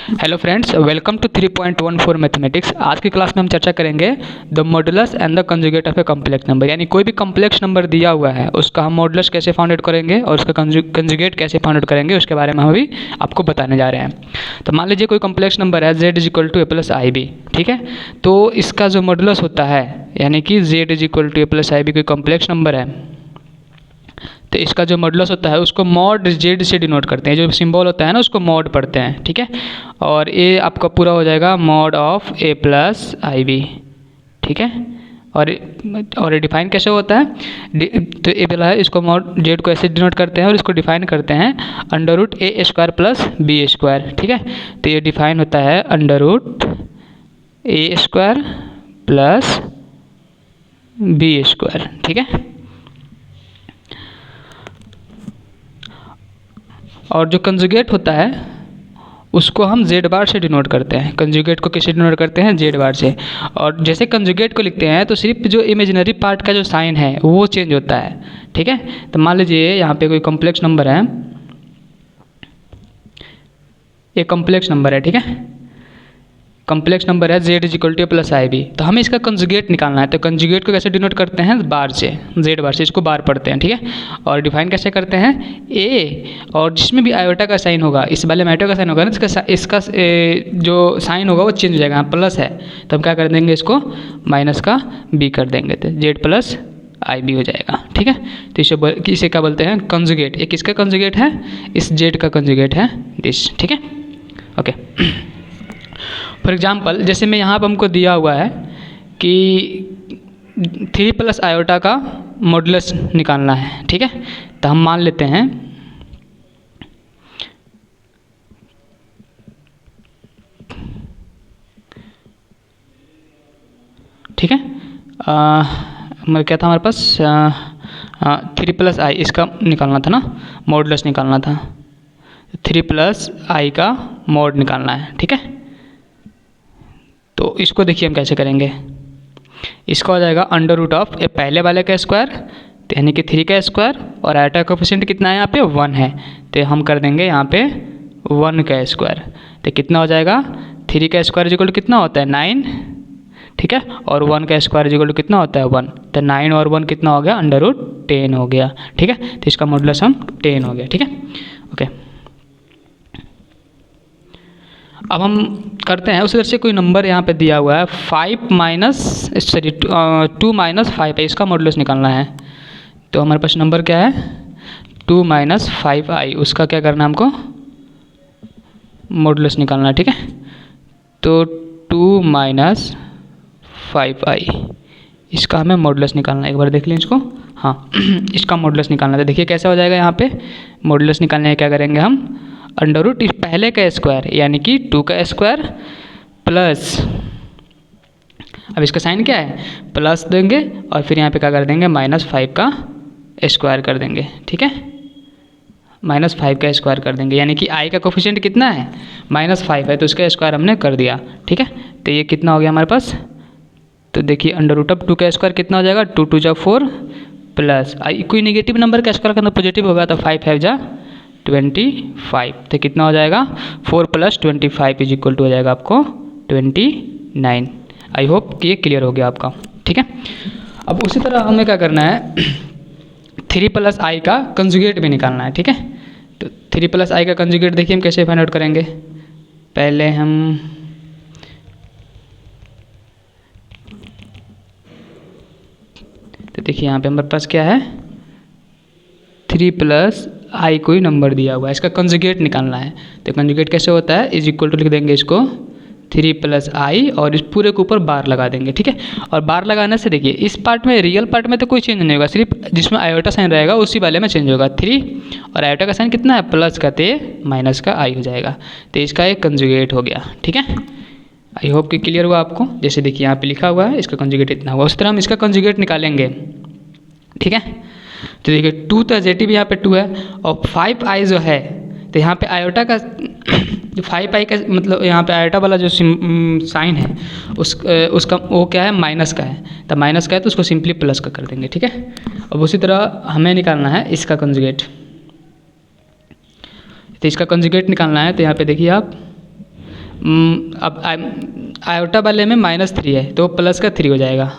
Hello friends, welcome to 3.14 mathematics. आज की class में हम चर्चा करेंगे the modulus and the conjugate of a complex number. यानी कोई भी कॉम्प्लेक्स नंबर दिया हुआ है उसका हम मॉडुलस कैसे फाइंड आउट करेंगे और उसका कंजुगेट कैसे फाइंड आउट करेंगे उसके बारे में हम अभी आपको बताने जा रहे हैं। तो मान लीजिए कोई कॉम्प्लेक्स नंबर है z is equal to a plus i b, ठीक है। तो इसका जो मॉडुलस होता है यानी कि z is equal to a plus i b कोई कॉम्प्लेक्स नंबर है तो इसका जो मॉडुलस होता है उसको मॉड जेड से डिनोट करते हैं। जो सिंबल होता है ना उसको मॉड पढ़ते हैं, ठीक है। और ये आपका पूरा हो जाएगा mod of a plus i b, ठीक है। और ये डिफाइन कैसे होता है, तो ए बोला है इसको मॉड जेड को ऐसे डिनोट करते हैं और इसको डिफाइन करते हैं अंडर रूट ए स्क्वायर प्लस बी स्क्वायर, ठीक है। तो ये डिफाइन होता है अंडर रूट ए स्क्वायर प्लस बी स्क्वायर, ठीक है। और जो कंजुगेट होता है उसको हम जेड बार से डिनोट करते हैं। कंजुगेट को किससे डिनोट करते हैं? जेड बार से। और जैसे कंजुगेट को लिखते हैं तो सिर्फ जो इमेजिनरी पार्ट का जो साइन है वो चेंज होता है, ठीक है। तो मान लीजिए यहाँ पे कोई कॉम्प्लेक्स नंबर है, ये कॉम्प्लेक्स नंबर है, ठीक है। कॉम्प्लेक्स नंबर है z is equal to a plus i b. तो हमें इसका कंजुगेट निकालना है। तो कंजुगेट को कैसे डिनोट करते हैं? बार से, जेड बार से, इसको बार पढ़ते हैं, ठीक है। और डिफाइन कैसे करते हैं? ए, और जिसमें भी आयोटा का साइन होगा, इस वाले में आयोटा का साइन होगा ना, इसका जो साइन होगा वो चेंज हो जाएगा। प्लस है तो हम क्या कर देंगे, इसको माइनस का बी कर देंगे तो जेड प्लस आई बी हो जाएगा, ठीक है। तो इसे क्या बोलते हैं? कंजुगेट। ये किसका कंजुगेट है? इस जेड का कंजुगेट है दिस, ठीक है। ओके, फॉर एग्जाम्पल जैसे मैं यहाँ पर हमको दिया हुआ है कि 3 प्लस आयोटा का मॉडुलस निकालना है, ठीक है। तो हम मान लेते हैं ठीक है। क्या था हमारे पास? 3 प्लस आई, इसका निकालना था ना, मॉडुलस निकालना था। 3 प्लस आई का मॉड निकालना है, ठीक है। तो इसको देखिए हम कैसे करेंगे। इसका हो जाएगा अंडर रूट ऑफ ए पहले वाले का स्क्वायर, तो यानी कि 3 का स्क्वायर, और आयोटा का कोफिशिएंट कितना है यहाँ पे? 1 है। तो हम कर देंगे यहाँ पे 1 का स्क्वायर। तो कितना हो जाएगा? 3 का स्क्वायर इक्वल टू कितना होता है? 9, ठीक है। और 1 का स्क्वायर इक्वल टू कितना होता है? 1। तो 9 और 1 कितना हो गया? अंडर रूट 10 हो गया, ठीक है। तो इसका मॉडुलस हम 10 हो गया, ठीक है। ओके, अब हम करते हैं उसी तरह से कोई नंबर यहाँ पे दिया हुआ है 2 माइनस 5 है, इसका मॉडुलस निकालना है। तो हमारे पास नंबर क्या है? 2 माइनस 5i, उसका क्या करना है हमको? मॉडुलस निकालना है, ठीक है। तो 2 माइनस 5i, इसका हमें मॉडुलस निकालना है। एक बार देख लें इसको, हाँ इसका मॉडुलस निकालना है। तो देखिए कैसे हो जाएगा। यहाँ पे मॉडुलस निकालने क्या करेंगे हम? अंडर रूट इस पहले का स्क्वायर यानी कि 2 का स्क्वायर प्लस, अब इसका साइन क्या है? प्लस देंगे और फिर यहाँ पे क्या कर देंगे? -5 का स्क्वायर कर देंगे, ठीक है। -5 का स्क्वायर कर देंगे, यानी कि आई का कोफिशिएंट कितना है? -5 है, तो उसका स्क्वायर हमने कर दिया, ठीक है। तो ये कितना हो गया हमारे पास? तो देखिए अंडर रूट ऑफ 2 का स्क्वायर कितना हो जाएगा? 2 2 जा 4 प्लस कोई नेगेटिव नंबर का स्क्वायर करना पॉजिटिव होगा तो 5 5 जा 25। तो कितना हो जाएगा? 4 प्लस 25 इज इक्वल टू हो जाएगा आपको 29। आई होप कि ये क्लियर हो गया आपका, ठीक है। अब उसी तरह हमें क्या करना है? 3 प्लस आई का कंजुगेट भी निकालना है, ठीक है। तो 3 प्लस आई का कंजुगेट देखिए हम कैसे फाइंड आउट करेंगे। पहले हम तो देखिए यहाँ पे हमारे पास क्या है? 3 प्लस आई कोई नंबर दिया हुआ है, इसका कंजुगेट निकालना है। तो कंजुगेट कैसे होता है? इज इक्वल टू लिख देंगे इसको 3 प्लस आई और इस पूरे के ऊपर बार लगा देंगे, ठीक है। और बार लगाने से देखिए इस पार्ट में, रियल पार्ट में तो कोई चेंज नहीं होगा, सिर्फ जिसमें आयोटा साइन रहेगा उसी वाले में चेंज होगा। 3 और आयोटा का साइन कितना है? प्लस का, ते माइनस का आई हो जाएगा। तो इसका एक कंजुगेट हो गया, ठीक है। आई होप कि क्लियर हुआ आपको। जैसे देखिए यहाँ पे लिखा हुआ है इसका कंजुगेट इतना हुआ, उस तरह हम इसका कंजुगेट निकालेंगे, ठीक है। तो देखिए 2 तो जेटी भी यहाँ पे 2 है और 5i जो है, तो यहाँ पे आयोटा का जो 5i का मतलब यहाँ पे आयोटा वाला जो साइन है उसका वो क्या है? माइनस का है। तो माइनस का है तो उसको सिंपली प्लस का कर देंगे, ठीक है। अब उसी तरह हमें निकालना है इसका कंजुगेट। तो इसका कंजुगेट निकालना है तो यहाँ पे देखिए आप अब आयोटा वाले में -3 है तो प्लस का 3 हो जाएगा,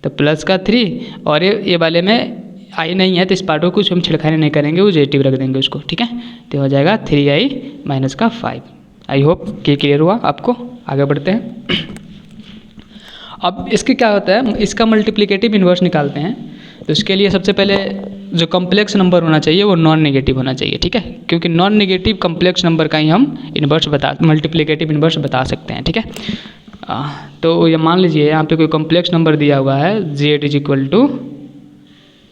तो प्लस का 3, और ये वाले में आई नहीं है तो इस पार्ट को कुछ हम छिड़खानी नहीं करेंगे, वो पॉजिटिव रख देंगे उसको, ठीक है। तो हो जाएगा 3i माइनस का 5। आई होप कि क्लियर हुआ आपको। आगे बढ़ते हैं। अब इसके क्या होता है, इसका मल्टीप्लिकेटिव इन्वर्स निकालते हैं। तो इसके लिए सबसे पहले जो कॉम्प्लेक्स नंबर होना चाहिए वो नॉन नेगेटिव होना चाहिए, ठीक है, क्योंकि नॉन नेगेटिव कॉम्प्लेक्स नंबर का ही हम इन्वर्स मल्टीप्लिकेटिव इन्वर्स बता सकते हैं, ठीक है। तो ये मान लीजिए यहाँ पे कोई कॉम्प्लेक्स नंबर दिया हुआ है z is equal to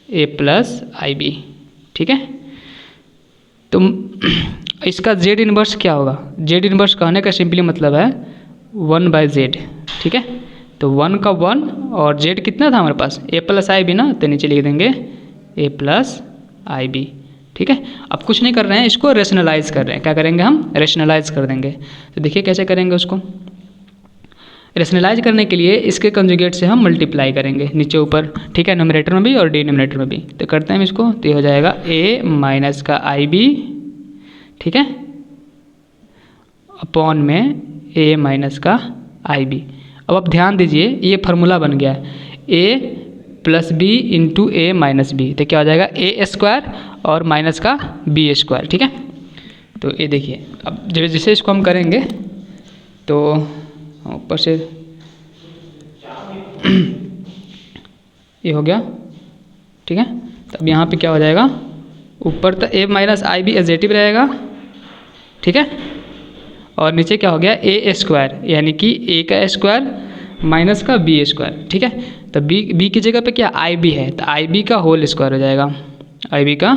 a plus i b, ठीक है। तो इसका z इन्वर्स क्या होगा, z इन्वर्स कहने का सिंपली मतलब है 1/z, ठीक है। तो 1 का 1 और z कितना था हमारे पास, a प्लस आई बी ना, तो नीचे लिख देंगे a प्लस आई बी, ठीक है। अब कुछ नहीं कर रहे हैं, इसको रेशनलाइज कर रहे हैं। क्या करेंगे हम, रेशनलाइज कर देंगे। तो देखिए कैसे करेंगे उसको। रेशनलाइज करने के लिए इसके कंजुगेट से हम मल्टीप्लाई करेंगे नीचे ऊपर, ठीक है, न्यूमरेटर में भी और डिनोमिनेटर में भी। तो करते हैं इसको, तो ये हो जाएगा a माइनस का आई बी, ठीक है, अपॉन में a माइनस का आई बी। अब आप ध्यान दीजिए ये फार्मूला बन गया है a plus b into a minus b, तो क्या हो जाएगा a स्क्वायर और माइनस का b स्क्वायर, ठीक है। तो ये देखिए अब जैसे इसको हम करेंगे तो ऊपर से ये हो गया, ठीक है। तो अब यहाँ पे क्या हो जाएगा, ऊपर तो a माइनस आई बी एजेटिव रहेगा, ठीक है, और नीचे क्या हो गया a स्क्वायर, यानी कि a का स्क्वायर माइनस का b स्क्वायर, ठीक है। तो b की जगह पे क्या आई बी है, तो आई बी का होल स्क्वायर हो जाएगा, आई बी का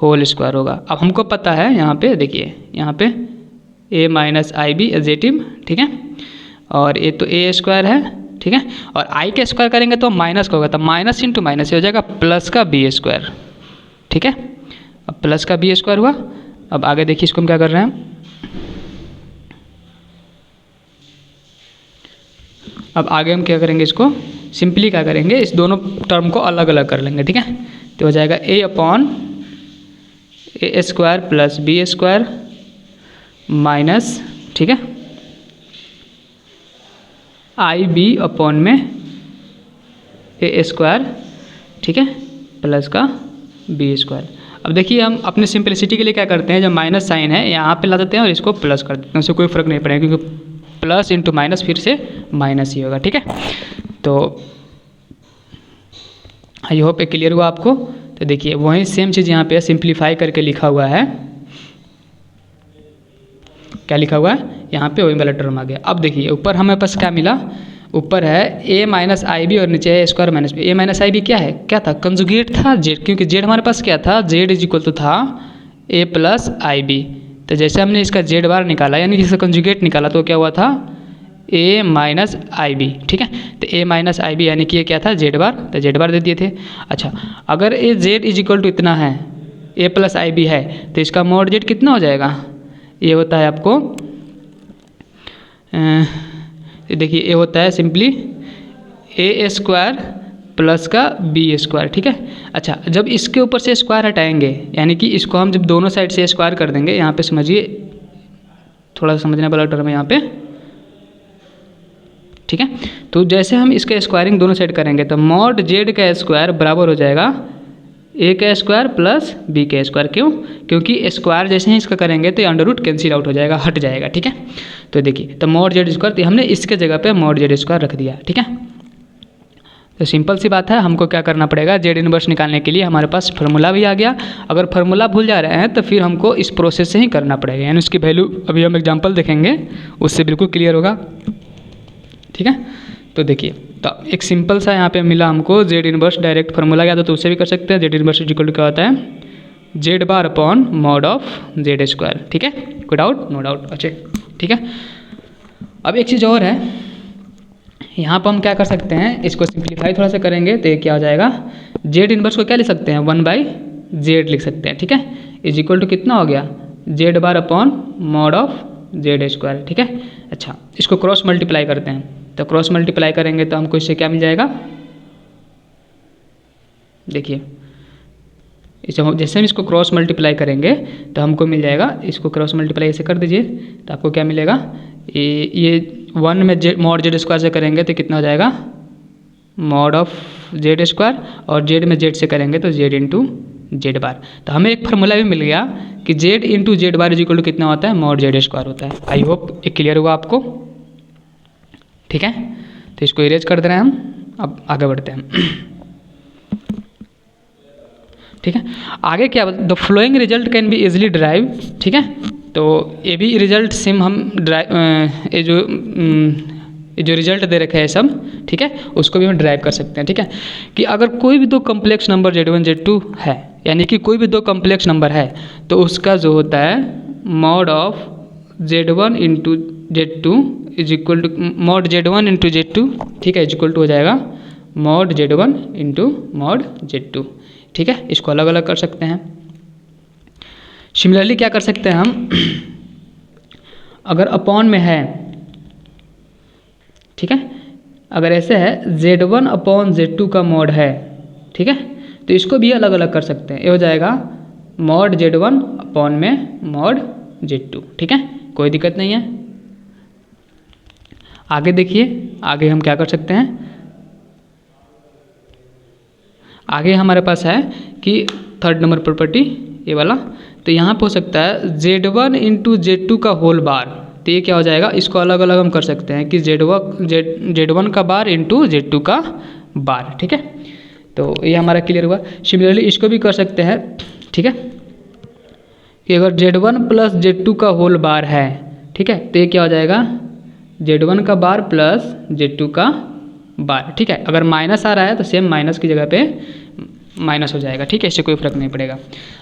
होल स्क्वायर होगा। अब हमको पता है यहाँ पे देखिए, यहाँ पे a माइनस आई बी एजेटिव, ठीक है, और ये तो a स्क्वायर है, ठीक है, और i का स्क्वायर करेंगे तो माइनस का होगा, तो माइनस इंटू माइनस हो जाएगा प्लस का b स्क्वायर, ठीक है। अब प्लस का b स्क्वायर हुआ। अब आगे देखिए इसको हम क्या कर रहे हैं, अब आगे हम क्या करेंगे, इसको सिंपली क्या करेंगे, इस दोनों टर्म को अलग अलग कर लेंगे, ठीक है। तो हो जाएगा a upon a square plus b square minus, ठीक है, आई बी अपॉन में ए स्क्वायर, ठीक है, प्लस का बी स्क्वायर। अब देखिए हम अपने सिंपलिसिटी के लिए क्या करते हैं, जब माइनस साइन है यहाँ पे ला देते हैं और इसको प्लस कर देते हैं, उससे कोई फ़र्क नहीं पड़ेगा क्योंकि प्लस इंटू माइनस फिर से माइनस ही होगा, ठीक है। तो आई होप ये क्लियर हुआ आपको। तो देखिए वही सेम चीज़ यहाँ पे सिंप्लीफाई करके लिखा हुआ है, क्या लिखा हुआ है यहाँ पे, वही वाला टर्म आ गया। अब देखिए ऊपर हमें पास क्या मिला, ऊपर है a माइनस आई बी और नीचे है square minus b. a minus i b क्या है, क्या था, कंजुगेट था z, क्योंकि z हमारे पास क्या था, z इज इक्वल टू था a प्लस आई बी। तो जैसे हमने इसका z बार निकाला यानी कि इसका कंजुगेट निकाला तो क्या हुआ था a माइनस आई बी, ठीक है। तो a माइनस आई बी यानी कि ये क्या था z बार, तो z बार दे दिए थे। अच्छा अगर ये z इज इक्वल टू इतना है, a प्लस आई बी है, तो इसका मॉड z कितना हो जाएगा, ये होता है आपको देखिए ये होता है सिंपली a स्क्वायर प्लस का b स्क्वायर, ठीक है। अच्छा जब इसके ऊपर से स्क्वायर हटाएंगे यानी कि इसको हम जब दोनों साइड से स्क्वायर कर देंगे, यहाँ पे समझिए थोड़ा सा समझने वाला टर्म है यहाँ पे, ठीक है। तो जैसे हम इसका स्क्वायरिंग दोनों साइड करेंगे तो मॉड z का स्क्वायर बराबर हो जाएगा a का स्क्वायर प्लस b का स्क्वायर। क्यों, क्योंकि स्क्वायर जैसे ही इसका करेंगे तो अंडर रूट कैंसिल आउट हो जाएगा, हट जाएगा, ठीक है। तो देखिए तो मॉड z स्क्वायर, तो हमने इसके जगह पे मॉड z स्क्वायर रख दिया, ठीक है। तो सिंपल सी बात है, हमको क्या करना पड़ेगा, z इनवर्स निकालने के लिए हमारे पास फार्मूला भी आ गया। अगर फार्मूला भूल जा रहे हैं तो फिर हमको इस प्रोसेस से ही करना पड़ेगा, यानी उसकी वैल्यू अभी हम एग्जाम्पल देखेंगे उससे बिल्कुल क्लियर होगा, ठीक है। तो देखिए तो एक सिंपल सा यहाँ पे मिला हमको z इनवर्स, डायरेक्ट फार्मूला गया तो उससे भी कर सकते हैं। z इनवर्स इक्वल टू क्या होता है, z bar upon mod of z square, ठीक है। कोई डाउट, नो डाउट, अच्छे, ठीक है। अब एक चीज़ और है, यहाँ पर हम क्या कर सकते हैं, इसको सिंप्लीफाई थोड़ा सा करेंगे तो ये क्या हो जाएगा, z इनवर्स को क्या लिख सकते हैं 1/z लिख सकते हैं, ठीक है, इज इक्वल टू कितना हो गया z bar upon mod of z square, ठीक है। अच्छा इसको क्रॉस मल्टीप्लाई करते हैं, तो क्रॉस मल्टीप्लाई करेंगे तो हमको इससे क्या मिल जाएगा, देखिए इसे जैसे हम इसको क्रॉस मल्टीप्लाई करेंगे तो हमको मिल जाएगा, इसको क्रॉस मल्टीप्लाई ऐसे कर दीजिए तो आपको क्या मिलेगा, ये 1 में मॉड जेड स्क्वायर से करेंगे तो कितना हो जाएगा, मॉड ऑफ जेड स्क्वायर, और जेड में जेड से करेंगे तो जेड इंटू जेड बार। तो हमें एक फार्मूला भी मिल गया कि z into z bar is equal to कितना होता है, मॉड जेड स्क्वायर होता है। आई होप ये क्लियर हुआ आपको, ठीक है। तो इसको इरेज कर दे रहे हैं हम, अब आगे बढ़ते हैं, ठीक है। आगे क्या, the flowing result can be easily drive, ठीक है। तो ये भी रिजल्ट सेम हम ये जो रिजल्ट दे रखे हैं सब, ठीक है, उसको भी हम ड्राइव कर सकते हैं, ठीक है। कि अगर कोई भी दो कम्प्लेक्स नंबर Z1 Z2 है, यानी कि कोई भी दो कम्प्लेक्स नंबर है, तो उसका जो होता है mod of Z1 into Z2 is equal to mod Z1 into Z2, ठीक है, इज इक्वल टू हो जाएगा mod Z1 into mod Z2, ठीक है। इसको अलग अलग कर सकते हैं। सिमिलरली क्या कर सकते हैं हम, अगर अपॉन में है, ठीक है, अगर ऐसे है Z1 अपॉन Z2 का मॉड है, ठीक है, तो इसको भी अलग अलग कर सकते हैं। ये हो जाएगा मॉड Z1 अपॉन में मॉड Z2, ठीक है, कोई दिक्कत नहीं है। आगे देखिए, आगे हम क्या कर सकते हैं, आगे हमारे पास है कि 3rd नंबर प्रॉपर्टी ये वाला, तो यहाँ पे हो सकता है Z1 इंटू Z2 का होल बार, तो ये क्या हो जाएगा, इसको अलग अलग हम कर सकते हैं कि Z1 का बार इंटू Z2 का बार, ठीक है। तो ये हमारा क्लियर हुआ। सिमिलरली इसको भी कर सकते हैं, ठीक है, कि अगर Z1 प्लस Z2 का होल बार है, ठीक है, तो ये क्या हो जाएगा, Z1 का बार प्लस Z2 का बार, ठीक है। अगर माइनस आ रहा है तो सेम माइनस की जगह पे माइनस हो जाएगा, ठीक है, इससे कोई फर्क नहीं पड़ेगा।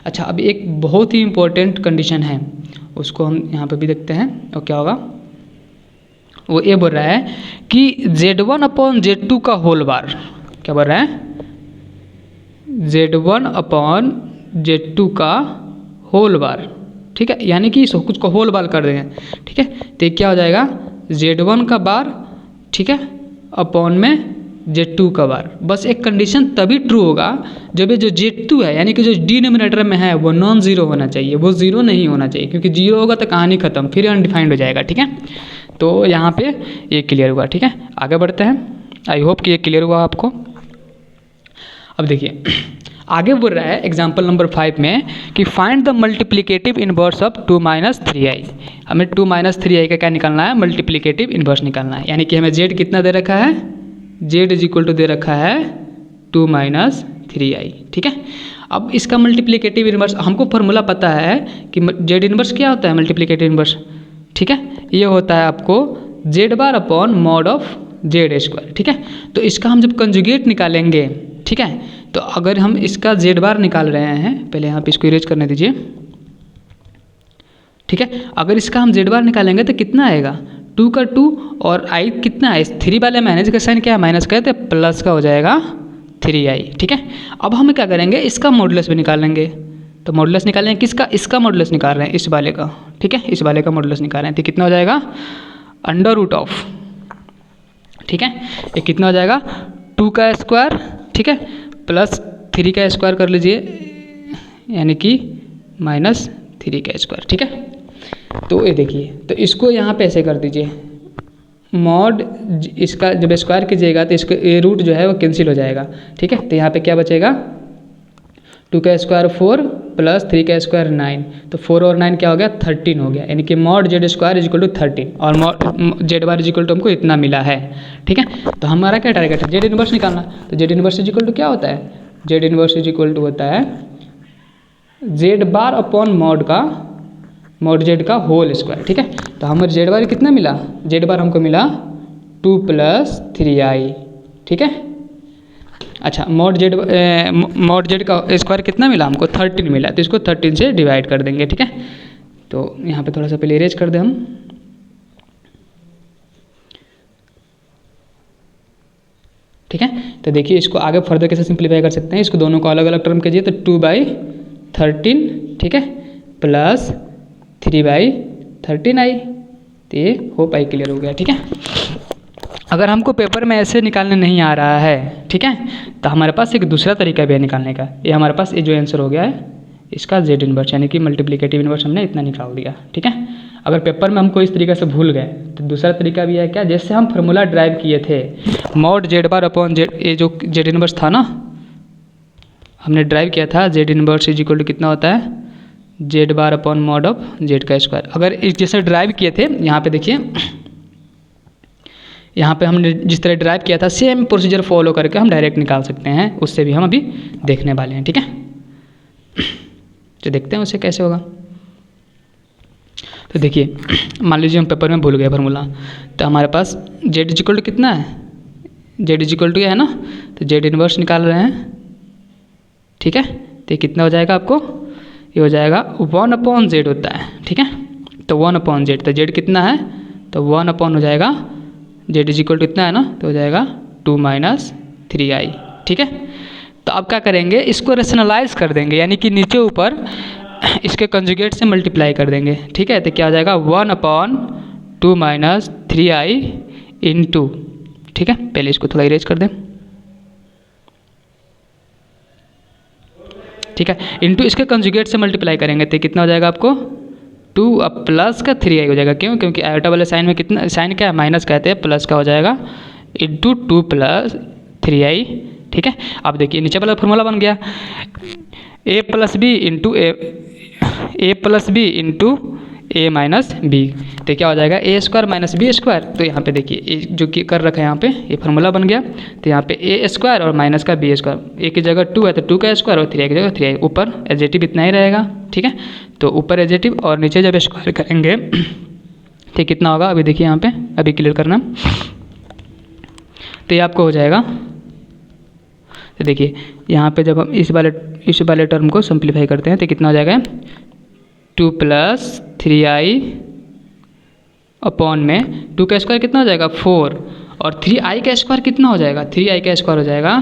अच्छा, अब एक बहुत ही इंपॉर्टेंट कंडीशन है, उसको हम यहाँ पे भी देखते हैं, और क्या होगा, वो ये बोल रहा है कि Z1 अपॉन Z2 का होल बार, क्या बोल रहा है, Z1 अपॉन Z2 का होल बार, ठीक है, यानी कि इस कुछ को होल बार कर देंगे, ठीक है। तो क्या हो जाएगा, Z1 का बार, ठीक है, अपॉन में Z2 का बार। बस एक कंडीशन तभी ट्रू होगा जब ये जो Z2 है, यानी कि जो डिनोमिनेटर में है, वो नॉन जीरो होना चाहिए, वो जीरो नहीं होना चाहिए, क्योंकि जीरो होगा तो कहानी खत्म, फिर अनडिफाइंड हो जाएगा, ठीक है। तो यहाँ पे ये क्लियर हुआ, ठीक है। आगे बढ़ते हैं, आई होप कि ये क्लियर हुआ आपको। अब देखिए आगे बोल रहा है एग्जाम्पल नंबर 5 में कि find the multiplicative inverse of 2 minus 3i। हमें 2 माइनस 3i का क्या निकालना है, मल्टीप्लिकेटिव इनवर्स निकालना है। यानी कि हमें z कितना दे रखा है, z इज इक्वल टू दे रखा है 2 माइनस 3i, ठीक है। अब इसका मल्टीप्लिकेटिव इनवर्स, हमको फॉर्मूला पता है कि z इनवर्स क्या होता है, मल्टीप्लिकेटिव इनवर्स, ठीक है, ये होता है आपको z bar upon mod of z square, ठीक है। तो इसका हम जब कंजुगेट निकालेंगे, ठीक है, तो अगर हम इसका z बार निकाल रहे हैं, पहले यहाँ पे इसको इरेज करने दीजिए, ठीक है। अगर इसका हम z बार निकालेंगे तो कितना आएगा, 2 का 2 और i कितना है, 3 वाले माइनस का साइन क्या है, माइनस का है, तो प्लस का हो जाएगा 3i, ठीक है। अब हम क्या करेंगे, इसका मॉडुलस भी निकालेंगे। तो मॉडुलस निकालेंगे किसका, इसका मॉडुलस निकाल रहे हैं, इस वाले का, ठीक है, इस वाले का मॉडुलस निकाल रहे हैं, तो कितना हो जाएगा, अंडर रूट ऑफ, ठीक है, ये कितना हो जाएगा 2 का स्क्वायर, ठीक है, प्लस 3 का स्क्वायर कर लीजिए, यानी कि माइनस 3 का स्क्वायर, ठीक है। तो ये देखिए, तो इसको यहाँ पे ऐसे कर दीजिए, मॉड इसका जब स्क्वायर कीजिएगा तो इसको ये रूट जो है वो कैंसिल हो जाएगा, ठीक है। तो यहाँ पे क्या बचेगा, 2 का स्क्वायर 4 प्लस 3 का स्क्वायर 9, तो 4 और 9 क्या हो गया, 13 हो गया, यानी कि mod z square is equal to 13 और mod z bar is equal to हमको इतना मिला है, ठीक है। तो हमारा क्या टारगेट है, जेड इनवर्स निकालना। तो z inverse is equal to क्या होता है, z inverse is equal to होता है z bar upon mod z का होल स्क्वायर, ठीक है। तो हमारे जेड बार कितना मिला, जेड बार हमको मिला 2 प्लस 3i, ठीक है। अच्छा, मॉड जेड का स्क्वायर कितना मिला हमको, 13 मिला, तो इसको 13 से डिवाइड कर देंगे, ठीक है। तो यहाँ पे थोड़ा सा पहले इरेज कर दें हम, ठीक है। तो देखिए इसको आगे फर्दर कैसे सिंप्लीफाई कर सकते हैं, इसको दोनों को अलग अलग टर्म कीजिए, तो 2/13, ठीक है, प्लस 3/13i, तो ये होप आई क्लियर हो गया, ठीक है। अगर हमको पेपर में ऐसे निकालने नहीं आ रहा है, ठीक है, तो हमारे पास एक दूसरा तरीका भी है निकालने का। ये हमारे पास ये जो आंसर हो गया है इसका जेड इनवर्स, यानी कि मल्टीप्लिकेटिव इनवर्स हमने इतना निकाल दिया, ठीक है। अगर पेपर में हमको इस तरीके से भूल गए तो दूसरा तरीका भी है क्या, जैसे हम फार्मूला ड्राइव किए थे mod z bar upon Z, ये जो जेड इनवर्स था ना हमने ड्राइव किया था, z inverse is equal to कितना होता है, z bar upon mod of z का स्क्वायर। अगर इस जैसे ड्राइव किए थे यहाँ पे देखिए, यहाँ पे हमने जिस तरह ड्राइव किया था सेम प्रोसीजर फॉलो करके हम डायरेक्ट निकाल सकते हैं, उससे भी हम अभी देखने वाले हैं। ठीक है, तो देखते हैं उससे कैसे होगा। तो देखिए मान लीजिए हम पेपर में भूल गए फार्मूला, तो हमारे पास जेड इज इक्वल टू कितना है, जेड इज इक्वल टू है ना, तो जेड इनवर्स निकाल रहे हैं। ठीक है, तो ये कितना हो जाएगा आपको, ये हो जाएगा 1 अपॉन जेड होता है। ठीक है, तो 1 अपॉन जेड, तो जेड कितना है, तो 1 अपॉन हो जाएगा जेड इज इक्वल टू कितना है ना, तो हो जाएगा 2 माइनस 3i। ठीक है, तो अब क्या करेंगे, इसको रेशनलाइज कर देंगे, यानी कि नीचे ऊपर इसके कंजुगेट से मल्टीप्लाई कर देंगे। ठीक है, तो क्या हो जाएगा 1 अपॉन 2 माइनस 3i इंटू, ठीक है पहले इसको थोड़ा इरेज कर दें, ठीक है, इंटू इसके कंजुगेट से मल्टीप्लाई करेंगे तो कितना हो जाएगा आपको 2 अब प्लस का 3i हो जाएगा। क्यों, क्योंकि आयोटा वाले साइन में कितना साइन क्या है, माइनस कहते हैं, प्लस का हो जाएगा इंटू 2 प्लस 3i। ठीक है, अब देखिए नीचे वाला फॉर्मूला बन गया a plus b into a plus b into a minus b, तो क्या हो जाएगा a square minus b square. तो यहाँ पे देखिए जो कि कर रखा है यहाँ पे ये फार्मूला बन गया, तो यहाँ पे ए स्क्वायर और माइनस का बी स्क्वायर, ए की जगह 2 है तो 2 का स्क्वायर और 3 की जगह 3i, ऊपर एडजेटिव इतना ही रहेगा। ठीक है, तो ऊपर एडजेटिव और नीचे जब स्क्वायर करेंगे तो कितना होगा, अभी देखिए यहाँ पे अभी क्लियर करना, तो ये आपको हो जाएगा। तो देखिए यहाँ पे जब हम इस वाले टर्म को सिंप्लीफाई करते हैं तो कितना हो जाएगा 2 प्लस 3i अपॉन में 2 का स्क्वायर कितना हो जाएगा 4 और 3i का स्क्वायर कितना हो जाएगा, 3i का स्क्वायर हो जाएगा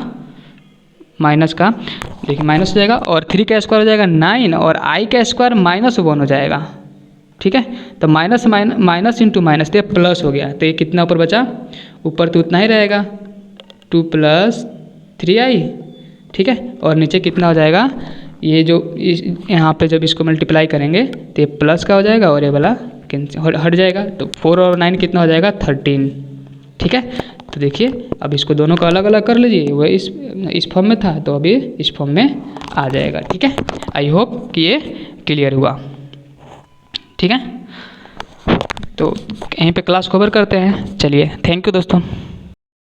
माइनस का, देखिए माइनस हो जाएगा और 3 का स्क्वायर हो जाएगा 9 और i का स्क्वायर -1 हो जाएगा। ठीक है, तो माइनस इंटू माइनस तो प्लस हो गया, तो ये कितना ऊपर बचा, ऊपर तो उतना ही रहेगा 2 प्लस 3i। ठीक है, और नीचे कितना हो जाएगा, ये जो यहाँ पे जब इसको मल्टीप्लाई करेंगे तो ये प्लस का हो जाएगा और ये वाला हट जाएगा, तो 4 और 9 कितना हो जाएगा 13। ठीक है, तो देखिए अब इसको दोनों को अलग अलग कर लीजिए, वो इस फॉर्म में था तो अभी इस फॉर्म में आ जाएगा। ठीक है, आई होप कि ये क्लियर हुआ। ठीक है, तो यहीं पे क्लास कवर करते हैं, चलिए थैंक यू दोस्तों।